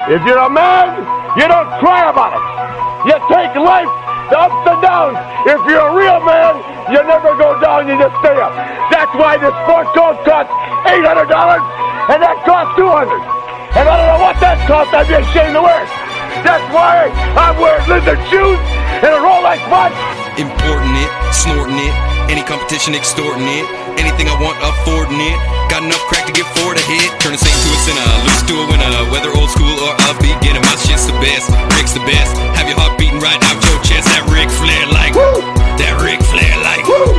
If you're a man, you don't cry about it. You take life, the ups and downs. If you're a real man, you never go down, you just stay up. That's why this sport coat costs $800 and that costs $200. And I don't know what that costs, I'd be ashamed to wear it. That's why I'm wearing lizard shoes and a Rolex watch. Importing it, snorting it, any competition extorting it, anything I want affording it, got enough crack to get four to hit, turn a saint to a sinner, lose to a winner, whether old school or upbeat, getting my shit's the best, Rick's the best, have your heart beating right out your chest, that Ric Flair like, woo! That Ric Flair like, woo!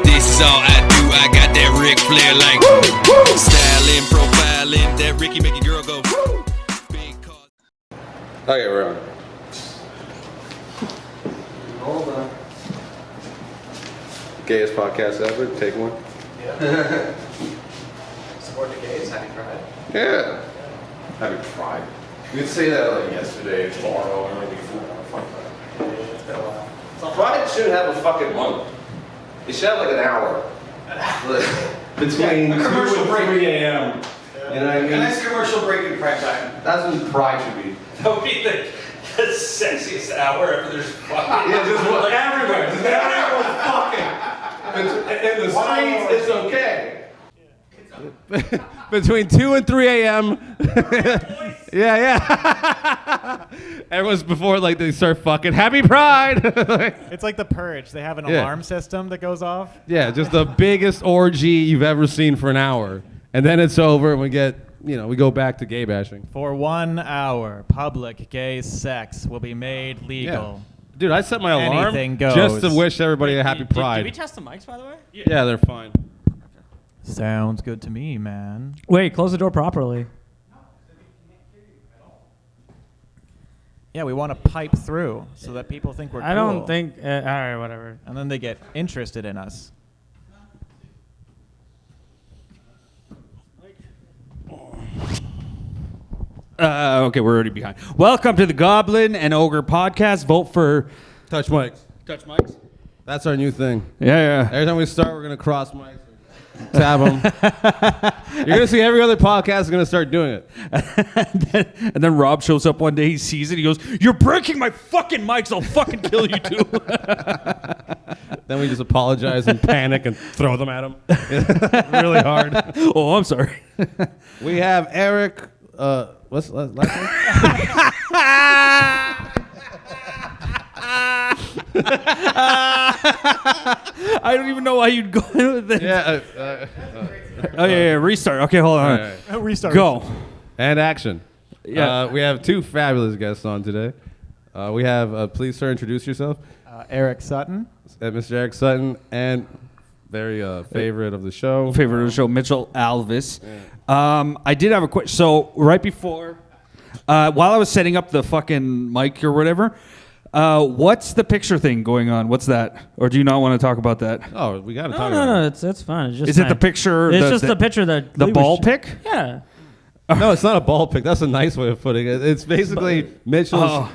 This is all I do, I got that Ric Flair like, woo! Woo! Styling, profiling, that Ricky make a girl go, woo! Big cause. Okay, we're on. Hold on. Gayest podcast ever, take one. Yeah. Support the gays, happy Pride. Yeah. Happy Pride. You could say that like yesterday, tomorrow, and maybe fuck that. It's been a while. So Pride should have a fucking month. It should have like an hour. Between a commercial 2 break. and 3 a.m. You know what I mean? A nice commercial break in Pride time. That's when Pride should be. That would be the sexiest hour after there's fucking. Yeah, just like, everywhere. Just everyone's fucking. In the streets, it's okay. Between 2 and 3 a.m. yeah. Everyone's before like they start fucking Happy Pride. It's like the Purge. They have an Yeah. alarm system that goes off. Yeah, just the biggest orgy you've ever seen for an hour, and then it's over, and we go back to gay bashing. For 1 hour, public gay sex will be made legal. Dude, I set my alarm Anything goes. just to wish everybody a happy Pride. Did we test the mics, by the way? Yeah, they're fine. Sounds good to me, man. Wait, close the door properly. Yeah, we want to pipe through so that people think we're cool. I don't think... all right, whatever. And then they get interested in us. Okay, we're already behind. Welcome to the Goblin and Ogre podcast. Vote for Touch mics. Touch Mics. That's our new thing. Yeah. Every time we start, we're gonna cross mics, tab them. You're gonna see every other podcast is gonna start doing it. and then Rob shows up one day, he sees it, he goes, "You're breaking my fucking mics, I'll fucking kill you too." Then we just apologize and panic and throw them at him. Really hard. Oh, I'm sorry. We have Eric. What's the last name? I don't even know why you'd go in with it. Yeah. Restart. Okay, hold on. All right. Restart. Go. And action. Yeah. We have two fabulous guests on today. We have, please, sir, introduce yourself. Eric Sutton. Mr. Eric Sutton, and very favorite of the show. Favorite of the show, Mitchell Alvis. Yeah. I did have a question. So right before, while I was setting up the fucking mic or whatever, what's the picture thing going on? What's that? Or do you not want to talk about that? Oh, we got to talk about No, it's fine. It's just Is it the picture? It's just the picture that the Lee ball was pick? Yeah. No, it's not a ball pick. That's a nice way of putting it. It's basically Mitchell's.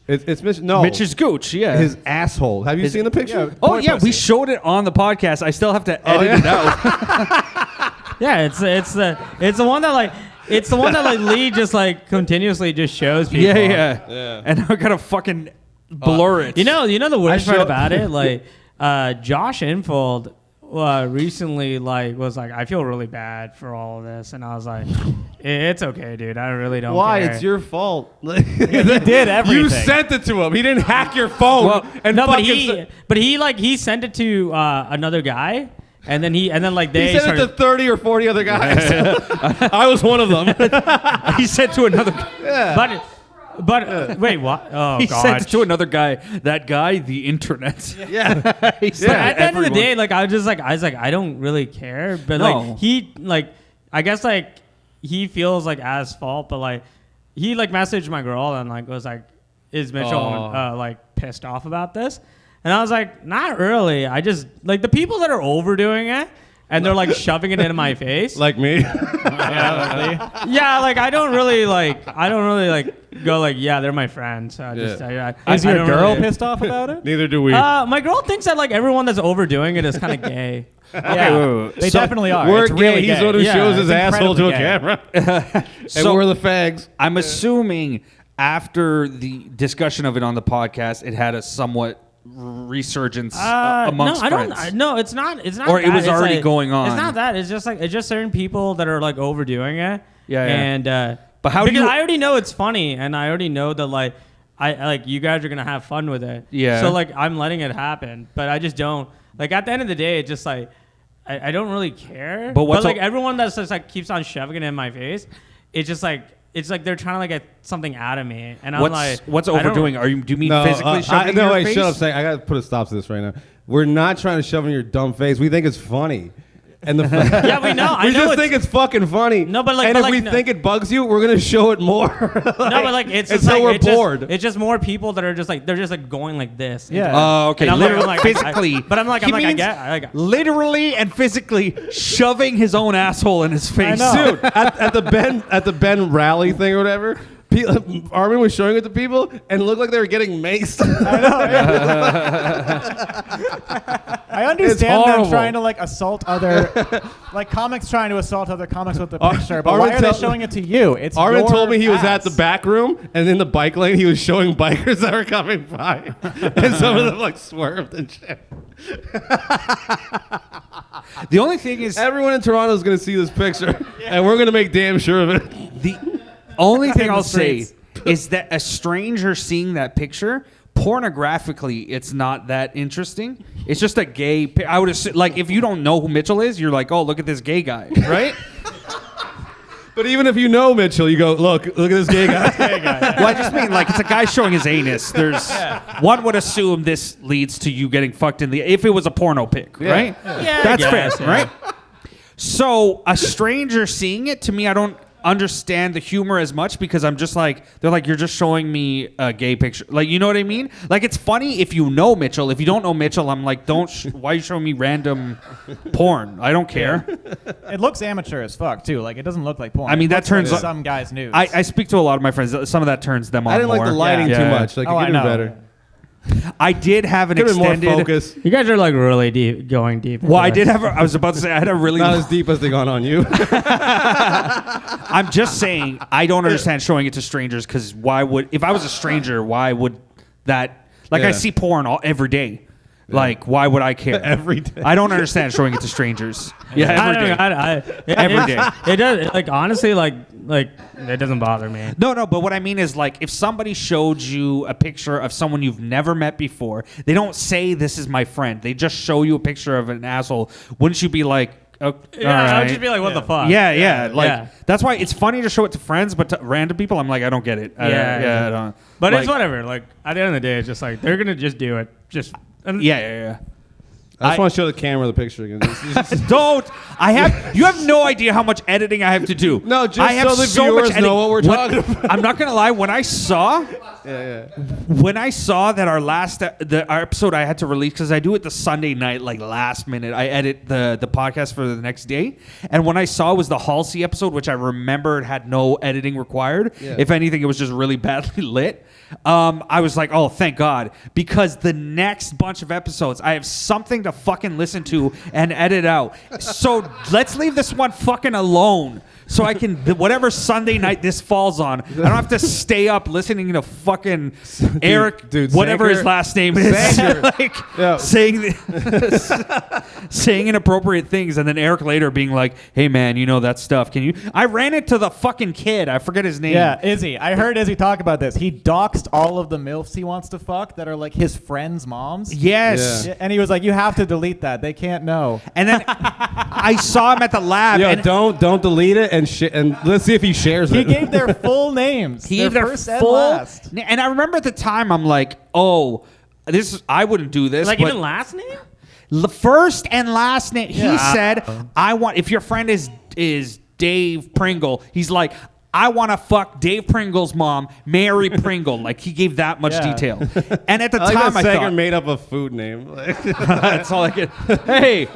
It's Mitch. No, Mitch's gooch. Yeah, his asshole. Have you seen the picture? Oh yeah, we showed it on the podcast. I still have to edit it out. Yeah, it's the one that like Lee just like continuously just shows people. Yeah. And I gotta fucking blur it. You know the worst part about it, like Josh Infold recently was like, I feel really bad for all of this, and I was like, it's okay, dude. I really don't. Why? care. It's your fault. He did everything. You sent it to him. He didn't hack your phone. Well, and no, but fucking he sent it to another guy. And then they he sent it to 30 or 40 other guys. I was one of them. He sent to another. Yeah. But wait, what? Oh, he God. sent it to another guy. That guy, the internet. Yeah. He But sent at the end of the everyone. day, like I was like, I don't really care. But like he I guess like he feels like as fault. But like he like messaged my girl and like was like, is Mitchell like pissed off about this? And I was like, not really. I just like the people that are overdoing it. and they're like shoving it into my face. Like me. Yeah, like I don't really like go like, yeah, they're my friends. So Is your girl really, pissed off about it? Neither do we. My girl thinks that like everyone that's overdoing it is kind of gay. Yeah, they definitely are. We're It's gay. really He's gay. the one who Yeah, shows his it's asshole to a incredibly camera. And So- we're the fags. I'm assuming after the discussion of it on the podcast, it had a somewhat resurgence amongst no, I friends. don't. No, it's not. It's not. Or it that. was It's already like- going on. It's not that. It's just certain people that are like overdoing it. Yeah. And But how do because you- I already know it's funny, and I already know that like I like you guys are gonna have fun with it. Yeah. So like I'm letting it happen, but I just don't like. At the end of the day, it's just like I don't really care. But what's like a- everyone that's just like keeps on shoving it in my face, it's just like. It's like they're trying to like get something out of me, and I'm like, what's I don't- overdoing? Do you mean physically shoving it in no, your wait, face? shut up. Say, I gotta put a stop to this right now. We're not trying to shove it in your dumb face. We think it's funny. And the Yeah, we know. I we know just it's- think it's fucking funny. No, but, like- and but, if like, we no. think it bugs you, we're gonna show it more. No, but like it's just until like, we're it's just- bored. it's just more people that are just like they're just like going like this. Yeah. Oh, okay. And I'm Literally, like, physically. but I'm like, He I means get, I literally and physically shoving his own asshole in his face. know. Dude, at the Ben rally thing or whatever, Armin was showing it to people and it looked like they were getting maced. I understand them horrible. trying to like assault other, like comics trying to assault other comics with the picture, but Armin why are they showing it to you? It's Armin your told me he was at the ass. back room, and in the bike lane, he was showing bikers that were coming by, and some of them like swerved and shit. The only thing is, Everyone in Toronto is going to see this picture, and we're going to make damn sure of it. the only thing In the I'll say streets. is that a stranger seeing that picture, pornographically, it's not that interesting. It's just a gay. I would assume, like, if you don't know who Mitchell is, you're like, oh, look at this gay guy, right? But even if you know Mitchell, you go, look at this gay guy. Well, I just mean, like, it's a guy showing his anus. There's one would assume this leads to you getting fucked in the. If it was a porno pic, right? Yeah, That's I fair, guess, yeah. right? So a stranger seeing it, to me, I don't understand the humor as much because I'm just like, they're like, you're just showing me a gay picture. Like, you know what I mean? Like, it's funny if you know Mitchell. If you don't know Mitchell, I'm like, why are you showing me random porn? I don't care. It looks amateur as fuck too. Like it doesn't look like porn. I mean, It that looks like turns- some guy's nudes. I speak to a lot of my friends. Some of that turns them on I didn't more. like the lighting Yeah. too Yeah. much. Like, Oh, it I could have know. been better. I did have an Could have been more extended. focus. You guys are like really deep, going deep. Well, I into did it. have. I was about to say I had a really. Not as deep as they gone on you. I'm just saying I don't understand showing it to strangers because why would if I was a stranger why would that like I Yeah. see porn every day. Like, why would I care? Every day. I don't understand showing it to strangers. Yeah, every day. Every day. It does. Like honestly, like it doesn't bother me. No, but what I mean is, like, if somebody showed you a picture of someone you've never met before, they don't say, this is my friend. They just show you a picture of an asshole. Wouldn't you be like, okay, Yeah, all I would right. just be like, what the fuck? Yeah. Like, Yeah. that's why it's funny to show it to friends, but to random people, I'm like, I don't get it. I don't. But like, it's whatever. Like at the end of the day, it's just like they're gonna just do it. Just and Yeah. I just want to show the camera the picture again. Don't. You have no idea how much editing I have to do. No, just I have so the so viewers much know what we're talking about. I'm not gonna lie. When I saw that our last our episode I had to release because I do it the Sunday night, like last minute. I edit the podcast for the next day, and when I saw it was the Halsey episode, which I remembered had no editing required. Yeah. If anything, it was just really badly lit. I was like, oh, thank God, because the next bunch of episodes I have something to fucking listen to and edit out. So let's leave this one fucking alone. So I can, whatever Sunday night this falls on, I don't have to stay up listening to fucking Eric, dude, whatever his Sanker- last name is, Sanker. like Yeah. saying inappropriate things, and then Eric later being like, "Hey man, you know that stuff? Can you?" I ran into the fucking kid. I forget his name. Yeah, Izzy. I heard Izzy talk about this. He doxed all of the MILFs he wants to fuck that are like his friends' moms. Yes. Yeah. Yeah, and he was like, you have to delete that. They can't know. And then I saw him at the lab. Yo, and don't delete it and let's see if he shares He it. gave their full names. He their gave their first and full. last. And I remember at the time, I'm like, oh, I wouldn't do this. like but even last name. the first and last name. He Yeah. said, I want, if your friend is Dave Pringle, he's like, I want to fuck Dave Pringle's mom, Mary Pringle. Like, he gave that much detail. And at the time, I thought... made up a food name. That's all I get. Hey.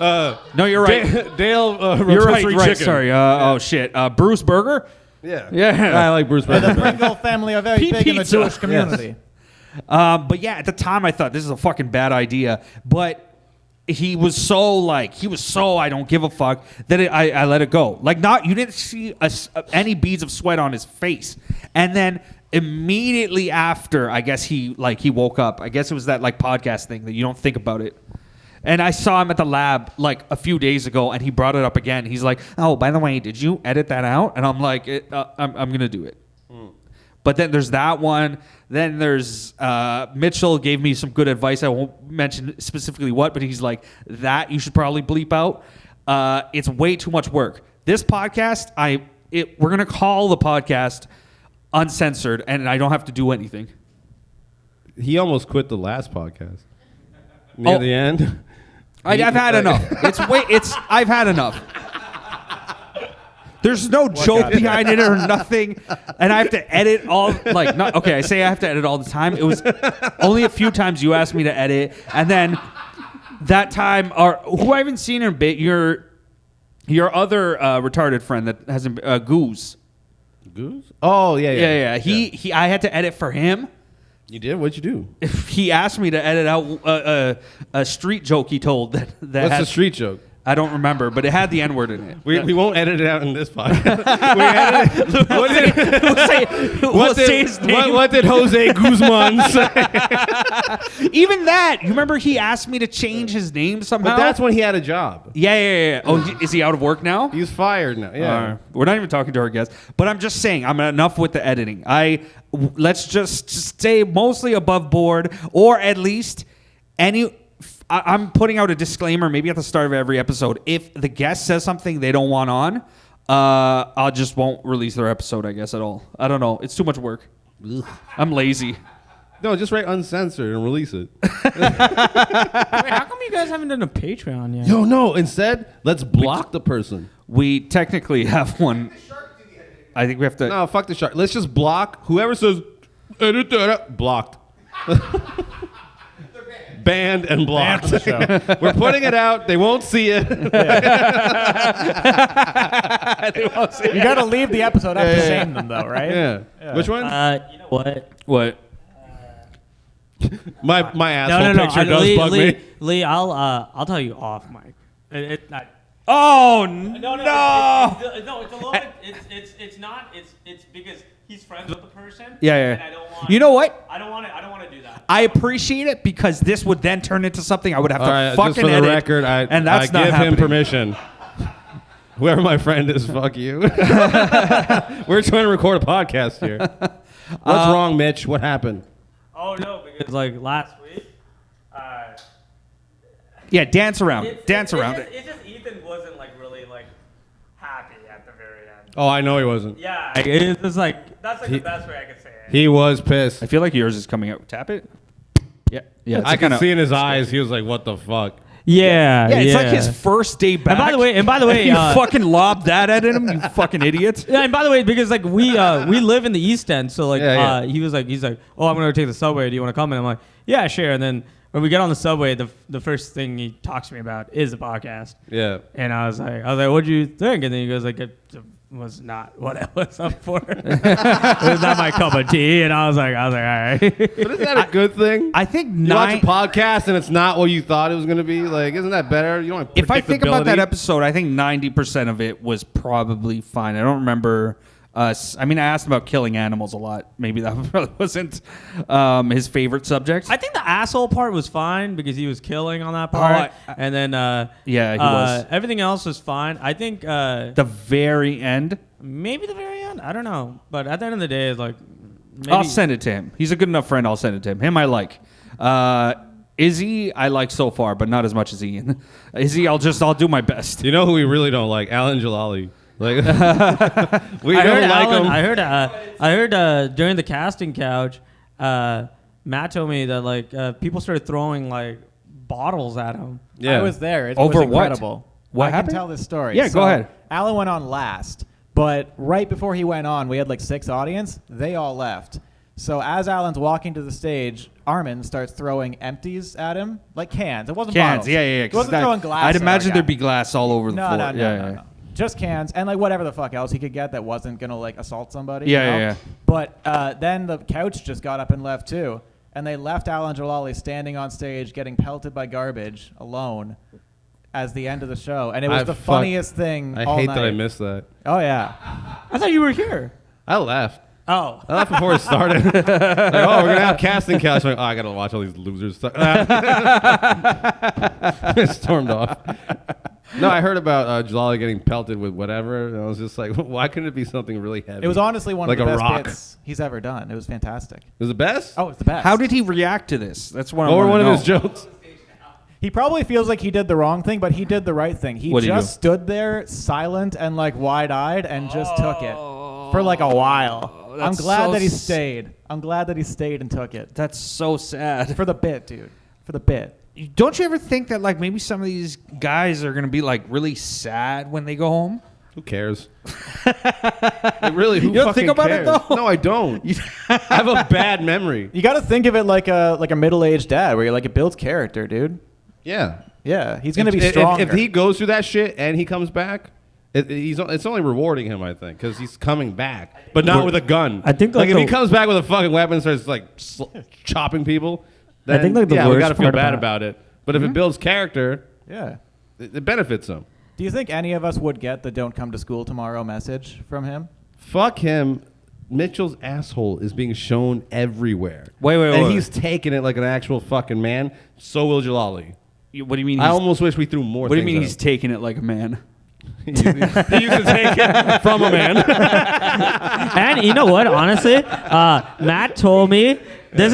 No, you're right. Dale you're right. chicken. Sorry. Oh, shit. Bruce Burger? Yeah. Yeah. I like Bruce Burger. The Pringle family are very big in the Pizza. Jewish community. But yeah, at the time, I thought this is a fucking bad idea. But... he was so I don't give a fuck that I let it go. Like, you didn't see any beads of sweat on his face. And then immediately after, I guess he woke up. I guess it was that like podcast thing that you don't think about it. And I saw him at the lab like a few days ago, and he brought it up again. He's like, "Oh, by the way, did you edit that out?" And I'm like, "I'm gonna do it." But then there's that one. Then there's Mitchell gave me some good advice. I won't mention specifically what, but he's like, that you should probably bleep out. It's way too much work. This podcast, we're going to call the podcast Uncensored, and I don't have to do anything. He almost quit the last podcast. Near the end. I've had enough. I've had enough. There's no joke behind it or nothing, and I have to edit all I say I have to edit all the time. It was only a few times you asked me to edit, and then that time, who I haven't seen in a bit, your other retarded friend that hasn't Goose. Goose? Oh yeah. I had to edit for him. You did? What'd you do? He asked me to edit out a street joke he told that. What's the street joke? I don't remember, but it had the N-word in it. We won't edit it out in this podcast. What did Jose Guzman say? Even that. You remember he asked me to change his name somehow? But that's when he had a job. Yeah. Oh, is he out of work now? He's fired now. Yeah. We're not even talking to our guests. But I'm just saying, I'm enough with the editing. Let's just stay mostly above board, or at least I'm putting out a disclaimer maybe at the start of every episode. If the guest says something they don't want on, I just won't release their episode, I guess, at all. I don't know. It's too much work. Ugh. I'm lazy. No, just write uncensored and release it. Wait, how come you guys haven't done a Patreon yet? Yo, no. Instead, let's block the person. We technically have one. I think we have to... No, fuck the shark. Let's just block whoever says, edit that out. Blocked. Banned and blocked. We're putting it out. They won't see it. You got to leave the episode after saying them, though, right? Yeah. Which one? You know what? What? My asshole picture does bug me. Lee, I'll tell you off, Mike. No! It's a little bit. It's not. It's because he's friends with the person. Yeah. And I don't want. You know what? I don't want to do that. I appreciate it because this would then turn into something I would have to fucking just for the edit. record, and that's I not give happening. him permission. Whoever my friend is, fuck you. We're trying to record a podcast here. What's wrong, Mitch? What happened? Oh no, because like last week. Yeah, dance around it. It's just Ethan wasn't like really like happy at the very end. Oh, I know he wasn't. Yeah, it's just like that's like the best way I could say it. He was pissed. I feel like yours is coming out. Tap it. Yeah. I can see in his eyes. He was like, "What the fuck?" Yeah, it's like his first day back. And by the way, you fucking lobbed that at him, you fucking idiot. Yeah, and by the way, because like we live in the East End, so like he's like, "Oh, I'm gonna take the subway. Do you want to come?" And I'm like, "Yeah, sure." And then when we get on the subway, the first thing he talks to me about is the podcast. Yeah. And I was like, "What'd you think?" And then he goes like, "It was not what I was up for. It was not my cup of tea." And I was like, all right. But isn't that a good thing? I think you watch a podcast and it's not what you thought it was going to be. Like, isn't that better? You don't have If I think about that episode, I think 90% of it was probably fine. I don't remember. I asked about killing animals a lot. Maybe that probably wasn't his favorite subject. I think the asshole part was fine because he was killing on that part. And then he was. Everything else was fine. I think the very end. Maybe the very end. I don't know. But at the end of the day, it's like maybe. I'll send it to him. He's a good enough friend. I'll send it to him. Him I like. Izzy I like so far, but not as much as Ian. Izzy I'll do my best. You know who we really don't like? Alan Jalali. Like, we don't like him. I heard during the casting couch, Matt told me that like people started throwing like bottles at him. Yeah. I was there. It Over was incredible. What I happened? can tell this story. Yeah, go ahead. Alan went on last, But right before he went on, we had like 6 audience. They all left. So as Alan's walking to the stage, Armin starts throwing empties at him, like cans. It wasn't Cans, bottles. yeah. He wasn't throwing glass. I'd at our imagine guy. there'd be glass all over the floor. No. Just cans and like whatever the fuck else he could get that wasn't gonna like assault somebody. Yeah, you know? yeah. But then the couch just got up and left too, and they left Alan Jalali standing on stage getting pelted by garbage alone as the end of the show, and it was the funniest thing. I all hate night. that I missed that. Oh yeah. I thought you were here. I left. Oh. I left before it started. Like, oh, we're gonna have casting couch. I'm like, oh, I gotta watch all these losers. Stormed off. No, I heard about Jalali getting pelted with whatever, and I was just like, why couldn't it be something really heavy? It was honestly one like of the a best rock. bits he's ever done. It was fantastic. It was the best. Oh, it's the best. How did he react to this? That's what I What were want one to know. of his jokes? He probably feels like he did the wrong thing, but he did the right thing. He What'd he just do? stood there silent and like wide-eyed and just took it for like a while. I'm that's glad so that he s- stayed. I'm glad that he stayed and took it. That's so sad. For the bit, dude. For the bit. Don't you ever think that like maybe some of these guys are gonna be like really sad when they go home? Who cares? Like, really, who You don't fucking think about it, cares? though? No, I don't. I have a bad memory. You got to think of it like a middle-aged dad, where you're like, it builds character, dude. Yeah. Yeah, he's gonna be If- stronger. If he goes through that shit and he comes back, it's only rewarding him, I think, because he's coming back, but not with a gun. I think, like like, if he the- comes back with a fucking weapon and starts like chopping people, then I think, like, the yeah, we worst gotta feel part bad about- about it. But if it builds character, yeah. it benefits him. Do you think any of us would get the "Don't come to school tomorrow" message from him? Fuck him. Mitchell's asshole is being shown everywhere. Wait, and wait. he's taking it like an actual fucking man. So will Jalali. What do you mean? I almost wish we threw more. What do you things mean at he's him. taking it like a man? You can take it from a man. And you know what? Honestly, Matt told me this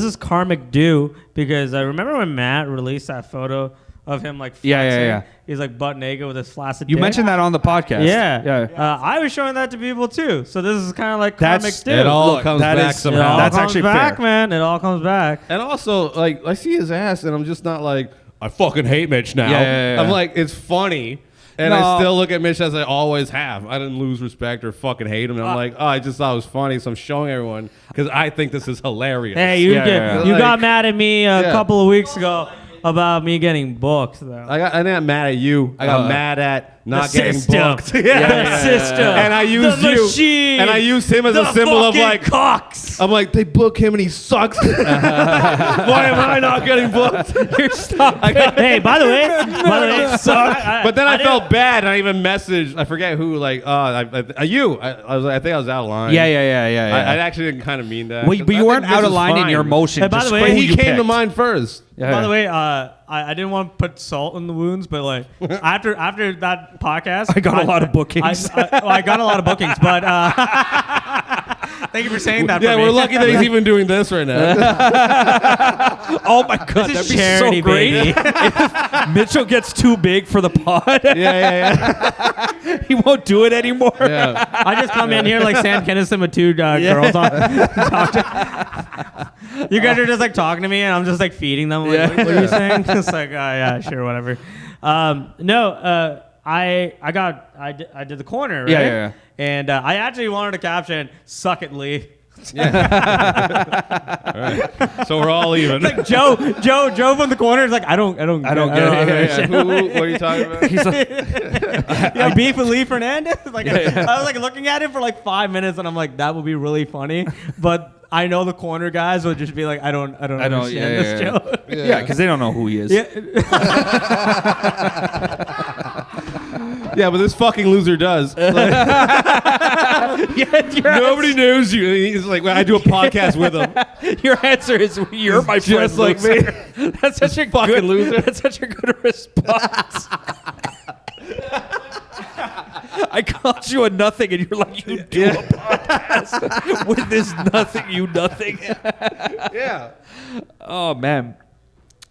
is karmic due, because I remember when Matt released that photo of him like flexing. Yeah. He's like butt naked with his flaccid You dick. mentioned that on the podcast. Yeah. I was showing that to people too. So this is kind of like karmic That's due. It all Look, comes that back is- It somehow. all That's comes actually back, fair. man. It all comes back. And also, like, I see his ass, and I'm just not like, I fucking hate Mitch now. Yeah. I'm like, it's funny. And No. I still look at Mitch as I always have. I didn't lose respect or fucking hate him. And I'm like, oh, I just thought it was funny, so I'm showing everyone because I think this is hilarious. Hey, you Yeah. you Like- got mad at me a Yeah. couple of weeks ago about me getting booked, though. I'm not mad at you. I got mad at not The getting system. booked. The system. And I used the you. machine. And I used him as the a symbol of fucking like, cocks. I'm like, they book him and he sucks. Why am I not getting booked? Hey, by the way, But then I didn't- felt bad, and I even messaged. I forget who. Like, you. I was. I think I was out of line. Yeah. I actually didn't kind of mean that. But you I weren't think out this of is line in fine. your emotion. Hey, by just the way, who But he you came to picked. mind first. Yeah. By the way, I didn't want to put salt in the wounds, but like after that podcast, I got a lot of bookings. I got a lot of bookings, but thank you for saying that. Yeah, for me. we're lucky that he's even doing this right now. Oh my god, This that'd is be charity, so great. baby. If Mitchell gets too big for the pod, yeah. he won't do it anymore. Yeah. I just come in here like Sam Kinison with two girls on. You guys are just like talking to me, and I'm just like feeding them. Like, what are you saying? Just like, yeah, sure, whatever. I did the corner, right? Yeah. And I actually wanted to caption "Suck it, Lee." All right. So we're all even. Like Joe from the corner is like, I don't get it. Yeah. Who? What are you talking about? He's like, Yeah, beef with Lee Fernandez. Like, I was like looking at it for like 5 minutes, and I'm like, that would be really funny, but I know the corner guys would just be like, I don't understand this joke. yeah, because they don't know who he is. Yeah. Yeah, but this fucking loser does. Like, nobody knows you. And he's like, well, I do a podcast with him. Your answer is, "You're my friend." Just like loser." me. That's such a Fucking good loser. That's such a good response. I called you a nothing, and you're like, "You do a podcast with this nothing, you nothing." Yeah. Oh man.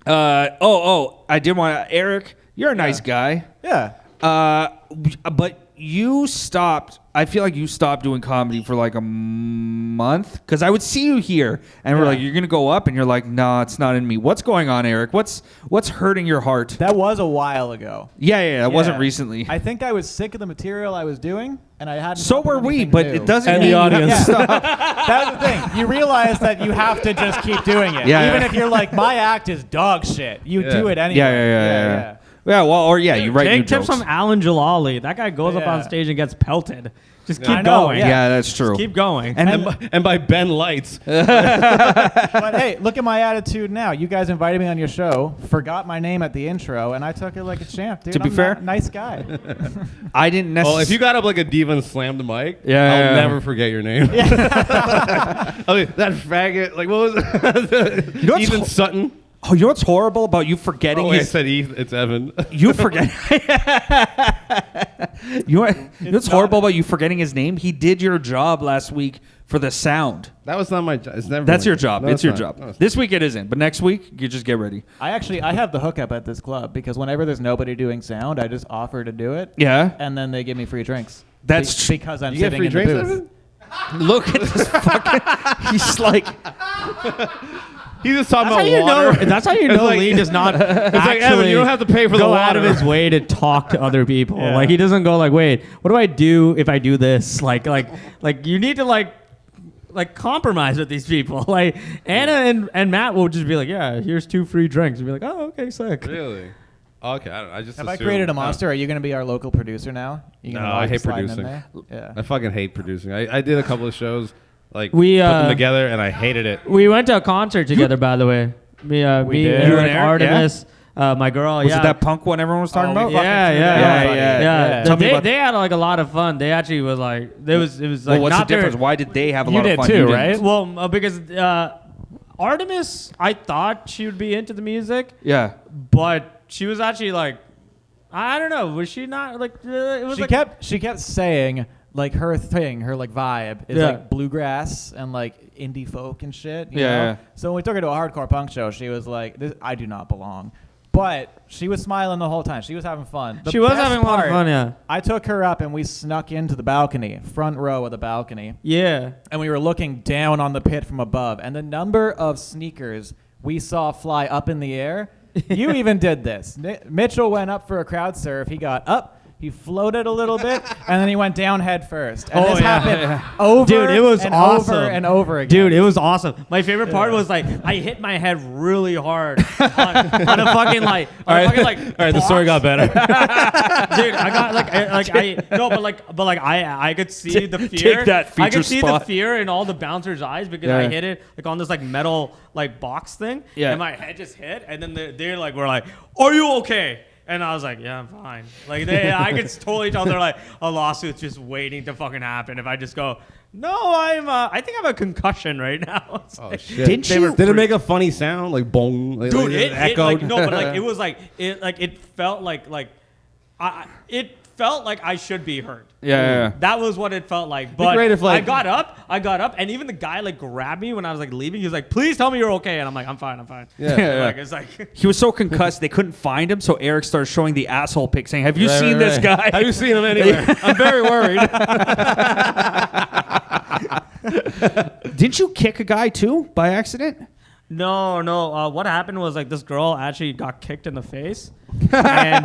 I did want to. Eric, you're a nice guy. Yeah. But you stopped. I feel like you stopped doing comedy for like a month, because I would see you here, and we're like, "You're gonna go up," and you're like, "No, it's not in me." What's going on, Eric? What's hurting your heart? That was a while ago. Yeah, that wasn't Yeah. recently. I think I was sick of the material I was doing. and I hadn't. So come up were with we, anything but new. it doesn't And mean the audience. That was the thing. You realize that you have to just keep doing it, Yeah, even yeah. if you're like, my act is dog shit. You do it anyway. Yeah. Yeah, well, or you write new Take tips jokes. from Alan Jalali. That guy goes up on Yeah. stage and gets pelted. Just I keep know, going. yeah. That's true. Keep going. And by Ben Lights. But hey, look at my attitude now. You guys invited me on your show, forgot my name at the intro, and I took it like a champ, dude. To be I'm fair- a nice guy. I didn't necessarily. Well, if you got up like a diva and slammed the mic, Yeah, I'll yeah. never forget your name. I mean, that faggot, like, what was it? know what's Ethan Sutton. Oh, you know what's horrible about you forgetting Oh, wait, I his? said Ethan. It's Evan. You forget. you know what's horrible about you forgetting his name? He did your job last week for the sound. That was not my job. It's never. That's my your job. No, it's your not. job. No, it's This week it isn't, but next week you just get ready. I have the hookup at this club because whenever there's nobody doing sound, I just offer to do it. Yeah. And then they give me free drinks. That's tr- because I'm You get sitting free in drinks, the booth. Evan? Look at this fucking. He's like. He's just talking That's how about you water. know. That's how you It's know like- Lee does not It's like, Evan, you don't have to pay for the go out of water. his way to talk to other people. Yeah. Like he doesn't go like, wait, what do I do if I do this? Like you need to like compromise with these people. Like Anna and Matt will just be like, yeah, here's 2 free drinks, and be like, oh, okay, sick. Really? Okay, I just Have I assumed- created a monster? Are you going to be our local producer now? You No, gonna, I hate slide in producing. there? Yeah. I fucking hate producing. I did a couple of shows, like We, put them uh, together, and I hated it. We went to a concert together, by the way. Me, did. Eric, You and Eric, Artemis, my girl. Was yeah. it that punk one everyone was talking Oh, about? we fucking Yeah, threw yeah, down, yeah, buddy. Yeah, Tell me about- they had like a lot of fun. They actually was like, it was like Well, what's the not their- difference? Why did they have a You lot did of fun? too, You didn't? right? Well, because Artemis, I thought she would be into the music, Yeah. but she was actually like, I don't know, was she not like? It was She kept saying like her thing, her like vibe is Yeah. like bluegrass and like indie folk and shit. You Yeah, know? yeah. So when we took her to a hardcore punk show, she was like, "I do not belong," but she was smiling the whole time. She was having fun. The She was best having a lot of part, fun, yeah. I took her up and we snuck into the balcony, front row of the balcony, Yeah. and we were looking down on the pit from above. And the number of sneakers we saw fly up in the air. You even did this. Mitchell went up for a crowd surf. He got up. He floated a little bit, and then he went down head first. And this happened over Dude, it was and awesome. over and over again. Dude, it was awesome. My favorite part was like I hit my head really hard on a fucking like. All right, fucking, like, all right. The story got better. Dude, I got I could see the fear. Take that I feature could see spot. the fear in all the bouncers' eyes because I hit it like on this like metal like box thing. Yeah. And my head just hit, and then they're like, we're like, are you okay? And I was like, yeah, I'm fine. Like I could totally tell they're like a lawsuit's just waiting to fucking happen. If I just go, no, I think I have a concussion right now. It's Oh like- shit! Didn't you- Did it make a funny sound like boom? Like, Dude, like, it echoed. like no, but like it was like it felt like it felt like I should be hurt. Yeah. That was what it felt like. But great if, like- I got up, and even the guy like grabbed me when I was like leaving. He was like, "Please tell me you're okay," and I'm like, "I'm fine." Yeah. Like it's like. He was so concussed they couldn't find him, so Eric started showing the asshole pic, saying, "Have you seen this guy? Have you seen him anywhere? I'm very worried. Didn't you kick a guy too by accident?" No. What happened was like this girl actually got kicked in the face, and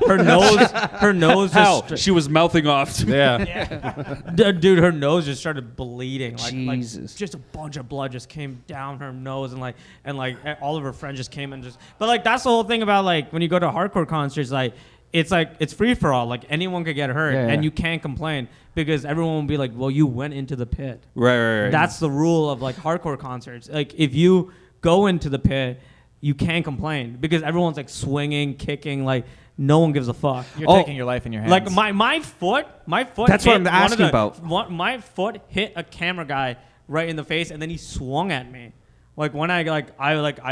her nose How? just. She was mouthing off. Yeah. Dude, her nose just started bleeding. Like Jesus. just a bunch of blood just came down her nose, and all of her friends just came and just. But like that's the whole thing about like when you go to hardcore concerts, like it's free for all. Like anyone could get hurt, Yeah. and you can't complain because everyone will be like, well, you went into the pit. Right. That's the rule of like hardcore concerts. Like if you go into the pit, you can't complain because everyone's like swinging, kicking, like no one gives a fuck. You're taking your life in your hands. Like my foot. That's what hit I'm asking about. My foot hit a camera guy right in the face, and then he swung at me. Like when I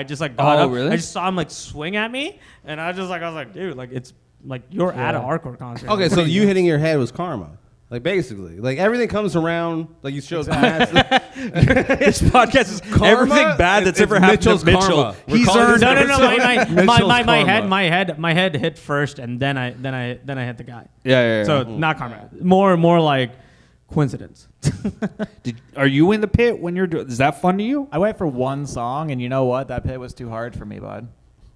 just like got up. Really? I just saw him like swing at me, and I was like, dude, like it's like you're at a hardcore concert. Okay, so you hitting your head was karma. Like basically, like everything comes around. Like you showed Matt. This podcast is Karma? everything bad that's It's ever happened Mitchell's to Mitchell. karma. We're He's calling earned this No. Mitchell's My head hit first, and then I hit the guy. Yeah. So not karma. More like coincidence. Are you in the pit when you're doing? Is that fun to you? I went for one song, and you know what? That pit was too hard for me, bud.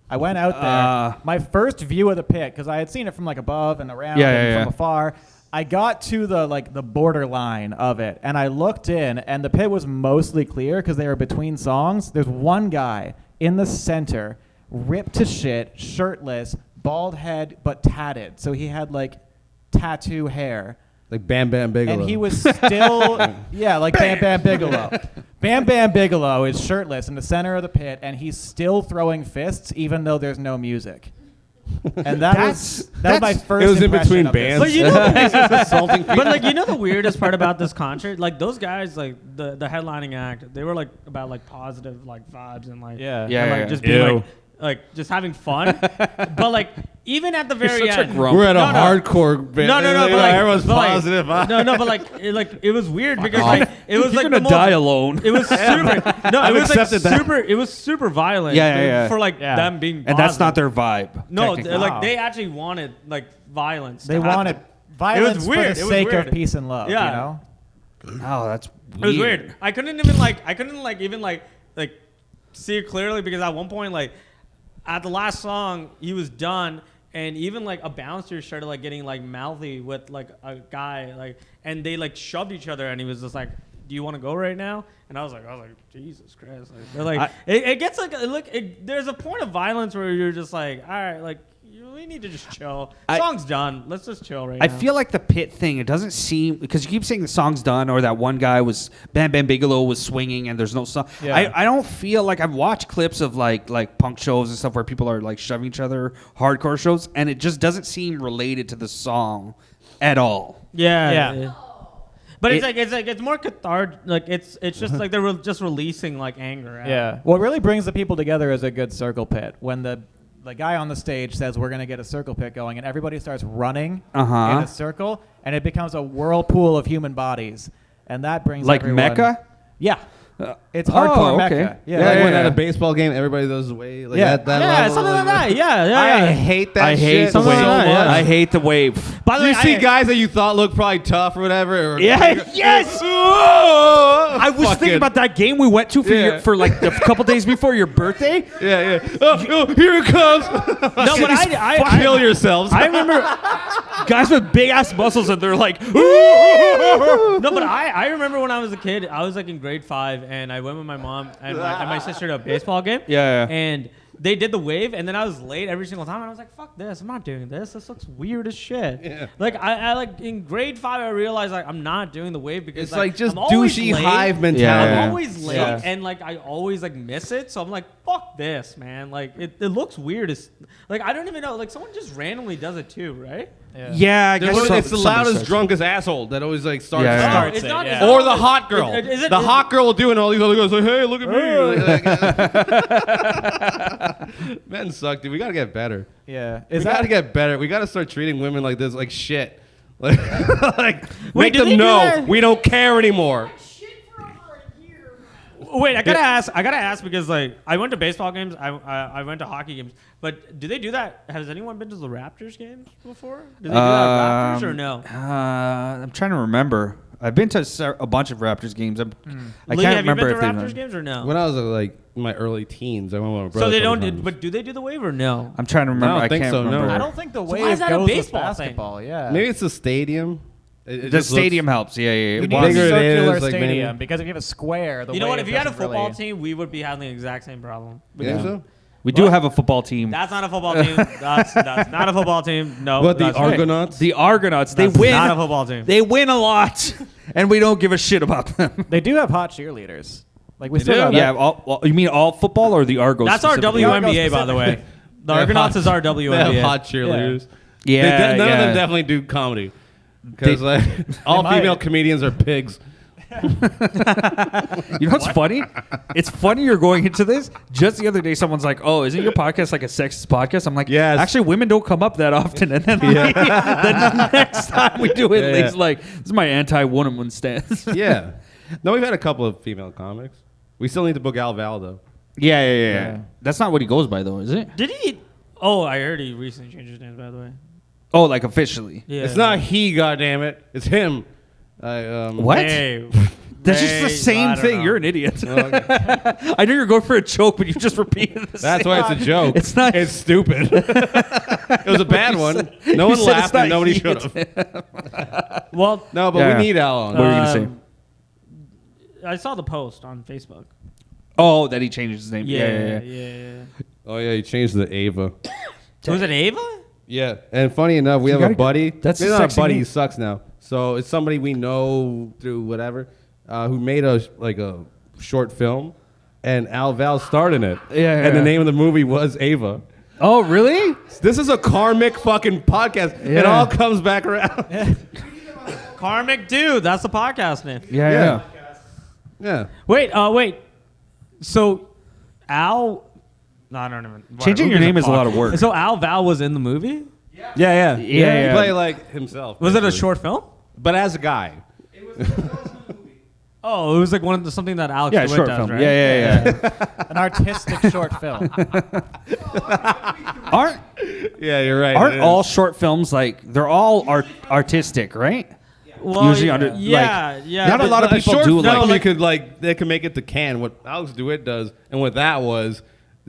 I went out there. My first view of the pit, because I had seen it from like above and around and from afar. I got to the borderline of it, and I looked in, and the pit was mostly clear because they were between songs. There's one guy in the center, ripped to shit, shirtless, bald head, but tatted. So he had like tattoo hair. Like Bam Bam Bigelow. And he was still, like Bam Bam Bigelow. Bam Bam Bigelow is shirtless in the center of the pit, and he's still throwing fists even though there's no music. And that was my first. It was in impression between of bands. this. But you know, assaulting people. but like you know the weirdest part about this concert, like those guys, like the headlining act, they were like about like positive like vibes and like just being like just having fun. But like even at the very end, we're at a hardcore band. No, but like, everyone's positive. No, but like it was weird because like it was You're like gonna die alone. It was super. No, I've it was like accepted that. super. It was super violent. For like them being. And that's not their vibe. No, technically. like they actually wanted like violence. They wanted violence for the sake of weird. peace and love. Yeah. You know. Oh, that's weird. It was weird. I couldn't even see it clearly because at one point like at the last song he was done and even like a bouncer started like getting like mouthy with like a guy like and they like shoved each other and he was just like, do you want to go right now? And I was like Jesus Christ. Like, they're like it gets like there's a point of violence where you're just like, all right, like we need to just chill. Song's done. Let's just chill right now. I feel like the pit thing, it doesn't seem, because you keep saying the song's done or that one guy was, Bam Bam Bigelow was swinging and there's no song. Yeah. I don't feel like I've watched clips of like punk shows and stuff where people are like shoving each other, hardcore shows, and it just doesn't seem related to the song at all. Yeah. But it's more cathartic. Like it's just like they're just releasing like anger. Yeah. What really brings the people together is a good circle pit. When the guy on the stage says we're going to get a circle pit going and everybody starts running in a circle and it becomes a whirlpool of human bodies. And that brings like everyone... Mecca? Yeah. It's hardcore Mecca. Yeah, when at a baseball game, everybody goes away. Like that level, something like that. Yeah. I hate that shit the so wave. much. I hate the wave. By the way, You see guys that you thought looked probably tough or whatever. Or Yes! Oh, I was thinking about that game we went to for like a couple days before your birthday. Yeah. Oh, here it comes. No, but I kill yourselves. I remember guys with big ass muscles and they're like, No, but I remember when I was a kid, I was like in grade 5 and I went with my mom and my sister to a baseball game. Yeah. And they did the wave and then I was late every single time and I was like, fuck this, I'm not doing this. This looks weird as shit. Yeah. Like I like in grade 5 I realized like I'm not doing the wave because It's like just I'm always douchey late. hive mentality. I'm always late Yeah. and like I always like miss it. So I'm like, fuck this, man. Like it looks weird as like I don't even know. Like someone just randomly does it too, right? Yeah, I guess It's the loudest, drunkest asshole that always like starts. Yeah. No, Starts it's it, not, yeah. it's not Or the always- hot girl. Is it- The hot girl will do it and all these other guys like, hey, look at me. Men suck, dude. We gotta get better. Yeah. We gotta get better. We gotta start treating women like this, like shit. Like, make do they them do know that? we don't care anymore. Wait, I gotta ask because like I went to baseball games, I went to hockey games, but do they do that? Has anyone been to the Raptors games before? Do they do that at Raptors or no? I'm trying to remember. I've been to a bunch of Raptors games. I Lee, can't have you remember been if to they've Raptors done. games or no? When I was like in my early teens, I went with my brother. So they a couple don't, times. but do they do the wave or no? I'm trying to remember. I don't think can't so, no. remember. I don't think the wave why is that a goes with baseball thing? basketball. Yeah. Maybe it's the stadium. It The just stadium looks- helps. Yeah. You need bigger a it circular is, like, stadium maybe- because if you have a square, the You know what? wave If you had a doesn't football really... team, we would be having the exact same problem. You think so? We do have a football team. That's not a football team. That's not a football team. No. What, the that's- Argonauts? The Argonauts. That's they win. not a football team. They win a lot, and we don't give a shit about them. They do have hot cheerleaders. Like we They still do? got Yeah. You mean all football or the Argos? That's our specifically? WNBA, by the way. The Argonauts is our They have WNBA. hot cheerleaders. Yeah. None of them definitely do comedy. Because like, all might. female comedians are pigs. You know what's funny? It's funny you're going into this. Just the other day, someone's like, "Oh, isn't your podcast like a sexist podcast?" I'm like, Yes. Actually, women don't come up that often. And then the next time we do it, Yeah. Lee's like, "This is my anti-woman stance." Yeah. No, we've had a couple of female comics. We still need to book Al Val, though. Yeah. That's not what he goes by, though, is it? Did he? Oh, I heard he recently changed his name, by the way. Oh, like officially. Yeah. It's not he, goddammit. It's him. What? Hey, That's just the I same don't thing. know. You're an idiot. Oh, I knew you were going for a joke, but you just repeated the That's same. why it's a joke. It's not. It's stupid. It was a bad one. No one said it's laughed not and nobody you, should have. Well, No, but Yeah. we need Al on. What were you gonna say? I saw the post on Facebook. Oh, that he changed his name. Yeah. Oh yeah, he changed the Ava. Was it Ava? Yeah, and funny enough, we have gotta a buddy. that's Maybe a not a sexy buddy. name. He sucks now. So it's somebody we know through whatever, who made a short film, and Al Val starred in it. Yeah. And the name of the movie was Ava. Oh, really? This is a karmic fucking podcast. It Yeah. all comes back around. Karmic Dude. That's the podcast name. Yeah. Yeah. Wait. So, Al. No, I don't even. Changing who your gives name is a fuck? lot of work. So Al Val was in the movie. Yeah. He play like himself. Was it a basically. short film? But as a guy. Oh, it was like something that Alex Yeah, DeWitt short does, film. right? Yeah. An artistic short film. Aren't Yeah, you're right. aren't it all is. short films like they're all artistic, right? Well, Usually under yeah. not a but lot of A people short do film, like you could they can make it to Cannes. What Alex DeWitt does, and what that was,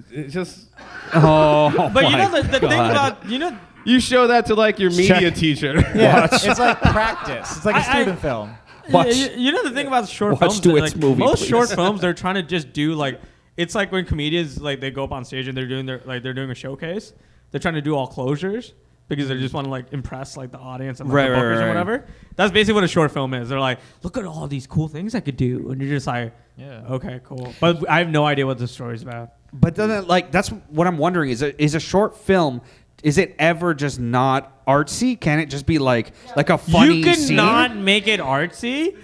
it's just oh, But you my know the thing God. about you show that to like your media teacher. Yeah, it's like practice. It's like a I- student film. Watch- you know the thing about short watch films, DeWitt's like, movie, most please. short films they're trying to just do like it's like when comedians like they go up on stage and they're doing they're doing a showcase. They're trying to do all closures because they just want to like impress like the audience and like, the bookers right. or whatever. That's basically what a short film is. They're like, look at all these cool things I could do, and you're just like, Yeah. okay, cool. But I have no idea what the story's about. But then, like, that's what I'm wondering: is a short film? Is it ever just not artsy? Can it just be like a funny You scene? cannot make it artsy.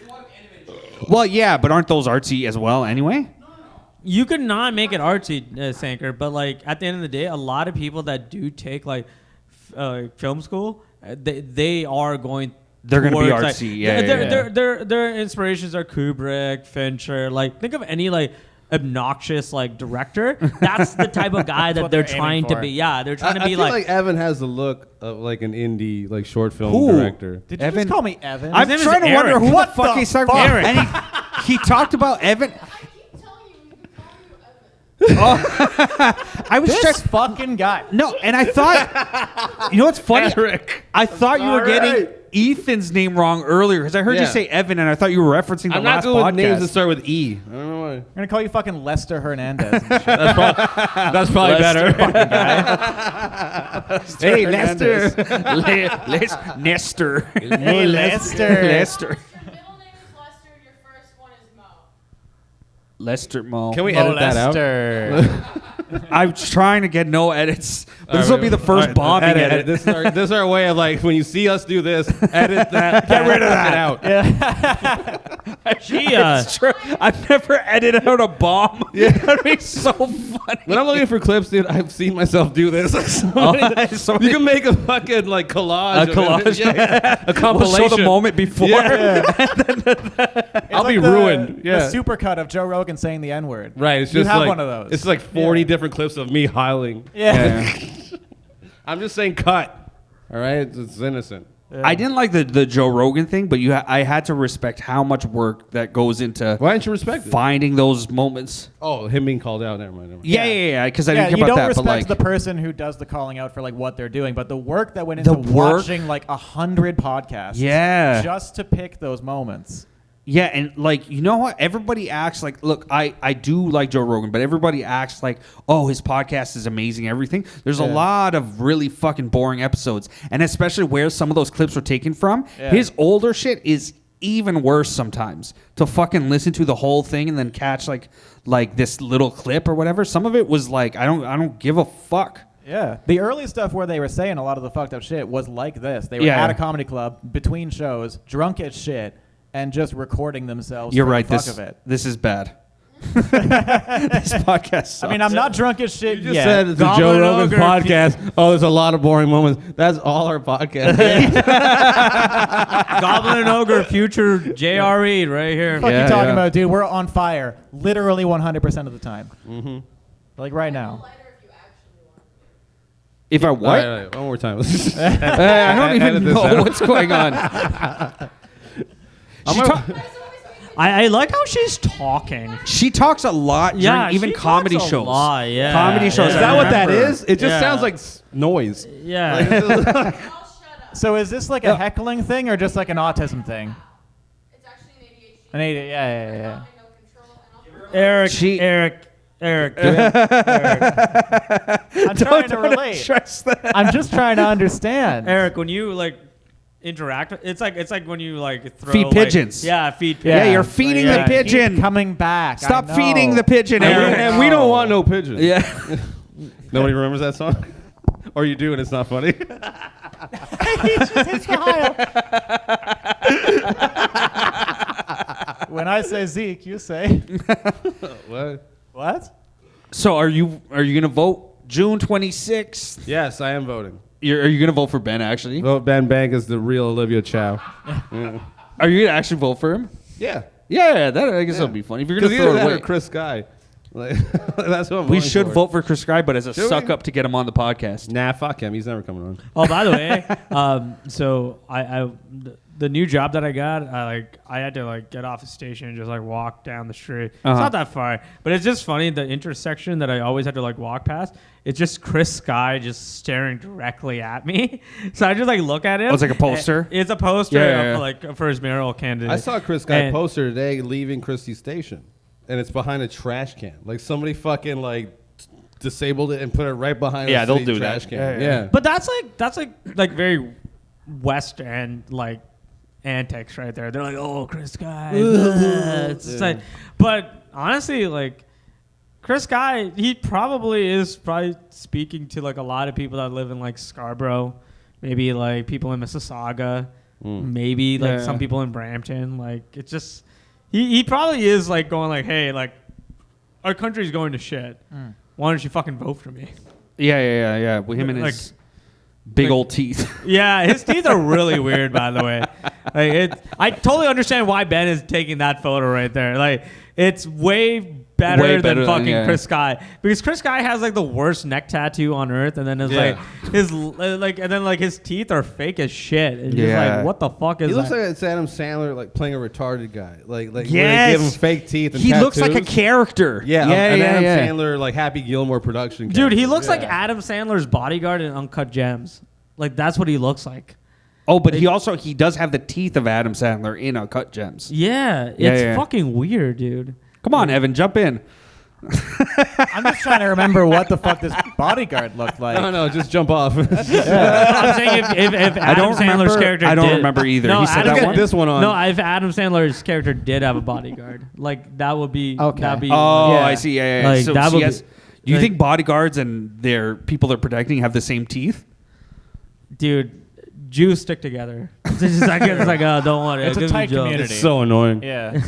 Well, yeah, but aren't those artsy as well? Anyway. You could not make it artsy, Sanker, but like at the end of the day, a lot of people that do take like film school, they are going. They're gonna be towards, like, artsy, yeah. Their inspirations are Kubrick, Fincher. Like think of any like obnoxious like director. That's the type of guy that what they're they're trying aiming to for. be. Yeah, they're trying to I be feel like Evan has the look of like an indie like short film Who? director. Did you Evan- just call me Evan? I'm name is trying to wonder Eric. who What the fuck the he's talking fuck? about. And he talked about Evan. I was this just fucking guy. no, and I thought, you know what's funny? Eric. I thought you were getting Ethan's name wrong earlier because I heard you Yeah. say Evan, and I thought you were referencing the I'm not last good with names that podcast. start with E. I don't know why. I'm gonna call you fucking Lester Hernandez. and shit. That's probably better. Hey, Lester. Nestor. Hey, Lester. Lester. Your middle name is Lester. Your first one is Mo. Lester Mo. Can we edit that out? Lester. I'm trying to get no edits. But this will be the first bombing edit. This is our way of like when you see us do this, edit that, get rid of that out. It's true. I've never edited out a bomb. Yeah. That'd be so funny. When I'm looking for clips, dude, I've seen myself do this. So You can make a fucking like collage. A collage. Yeah. A we'll compilation. show the moment before. I'll be like ruined. The Yeah. supercut of Joe Rogan saying the N word. Right. It's You just have like one of those. It's like 40 different clips of me howling. Yeah. I'm just saying cut. All right. It's innocent. I didn't like the Joe Rogan thing, but I had to respect how much work that goes into Why didn't you respect it? finding those moments. Oh, him being called out. Never mind. Yeah. Because I Yeah, didn't you care don't about that. But respect like, the person who does the calling out for like what they're doing, but the work that went into The work- watching like 100 podcasts, Yeah. just to pick those moments. yeah, and like, you know what? Everybody acts like, look, I do like Joe Rogan, but everybody acts like, oh, his podcast is amazing, everything. There's a lot of really fucking boring episodes, and especially where some of those clips were taken from. Yeah. His older shit is even worse sometimes to fucking listen to the whole thing and then catch like this little clip or whatever. Some of it was like, I don't give a fuck. Yeah. The early stuff where they were saying a lot of the fucked up shit was like this. They were Yeah. at a comedy club between shows, drunk as shit, and just recording themselves You're for right. the fuck of it. This is bad. This podcast sucks. I mean, I'm not drunk as shit You just yet. said it's a Goblin Joe Rogan Ogre. podcast. Oh, there's a lot of boring moments. That's all our podcast. Goblin and Ogre, future JRE right here. What are Yeah, you talking yeah. about, dude? We're on fire literally 100% of the time. Mm-hmm. Like right now. Lighter if you actually want to. if I All what? right, one more time. I don't even Edit this know out. what's going on. I'm She gonna- talk- I like how she's talking. She talks a lot during Yeah, even she comedy talks a shows. lot, yeah. Comedy shows. Is Yeah. that what that remember. is? It just Yeah. sounds like noise. Yeah. So is this like a heckling thing or just like an autism thing? It's actually an ADHD. An ADHD, yeah. I no control and Eric. I'm trying to relate. Stress that. I'm just trying to understand. Eric, when you like interact, it's like when you like throw Feed like- pigeons. Yeah, feed Yeah, pigeons. you're feeding Like, the yeah. pigeon. Keep coming back. Stop I feeding know. the pigeon, And Eric. And we don't want no pigeons. Yeah. Nobody remembers that song? Or you do and it's not funny? When I say Zeke, you say What? what? So are you gonna vote June 26th? Yes, I am voting. Are you gonna vote for Ben actually? Vote Ben Bank is the real Olivia Chow. Are you gonna actually vote for him? Yeah. Yeah, that I guess that'll be funny. If you're Because gonna throw either it that away, or Chris Sky. Like, that's what I'm we voting should for. vote for Chris Sky, but as a Should we? suck up to get him on the podcast. Nah, fuck him. He's never coming on. Oh, by the way, so the new job that I got, I had to like get off the station and just like walk down the street. It's not that far, but it's just funny the intersection that I always had to like walk past. It's just Chris Sky just staring directly at me. So I just like look at him. Oh, it's like a poster? It's a poster Yeah. like for his mayoral candidate. I saw a Chris Sky And- poster today leaving Christie Station, and it's behind a trash can. Like somebody fucking like disabled it and put it right behind. Yeah, a they'll city do trash that. can. Yeah. But that's like very West End like antics right there. They're like, oh, Chris Sky. It's just like, but honestly, like Chris Sky, he probably is speaking to like a lot of people that live in like Scarborough, maybe like people in Mississauga, maybe like some people in Brampton. Like it's just he probably is like going like, hey, like our country's going to shit. Why don't you fucking vote for me? Yeah. With him and Like- his big like- old teeth. Yeah, his teeth are really weird, by the way. Like I totally understand why Ben is taking that photo right there. Like it's way better Way than better than- fucking yeah. Chris Sky, because Chris Sky has like the worst neck tattoo on earth, and then it's Yeah. like his like, and then like his teeth are fake as shit. And just Yeah. like, what the fuck is He looks that? like it's Adam Sandler like playing a retarded guy. Like where Yes. they give him fake teeth and He looks like a tattoos. character. Yeah, yeah, an Adam yeah. Sandler like Happy Gilmore production. Dude, character. he looks like Yeah. Adam Sandler's bodyguard in Uncut Gems. Like that's what he looks like. Oh, but he does have the teeth of Adam Sandler in Uncut Gems. Yeah, it's Yeah. fucking weird, dude. Come on, Evan, jump in. I'm just trying to remember what the fuck this bodyguard looked like. No, just jump off. I'm saying if Adam don't Sandler's remember- character I don't did- remember either. No, He said Adam that Sa- one? This one on. No, if Adam Sandler's character did have a bodyguard, like that would be Okay. That'd be Oh, Yeah. I see. Yeah. Like, So that she would has- be- do you like- think bodyguards and their people they're protecting have the same teeth? dude. Jews stick together. It's just like don't worry. It's a give me tight jokes. community. It's so annoying. Yeah.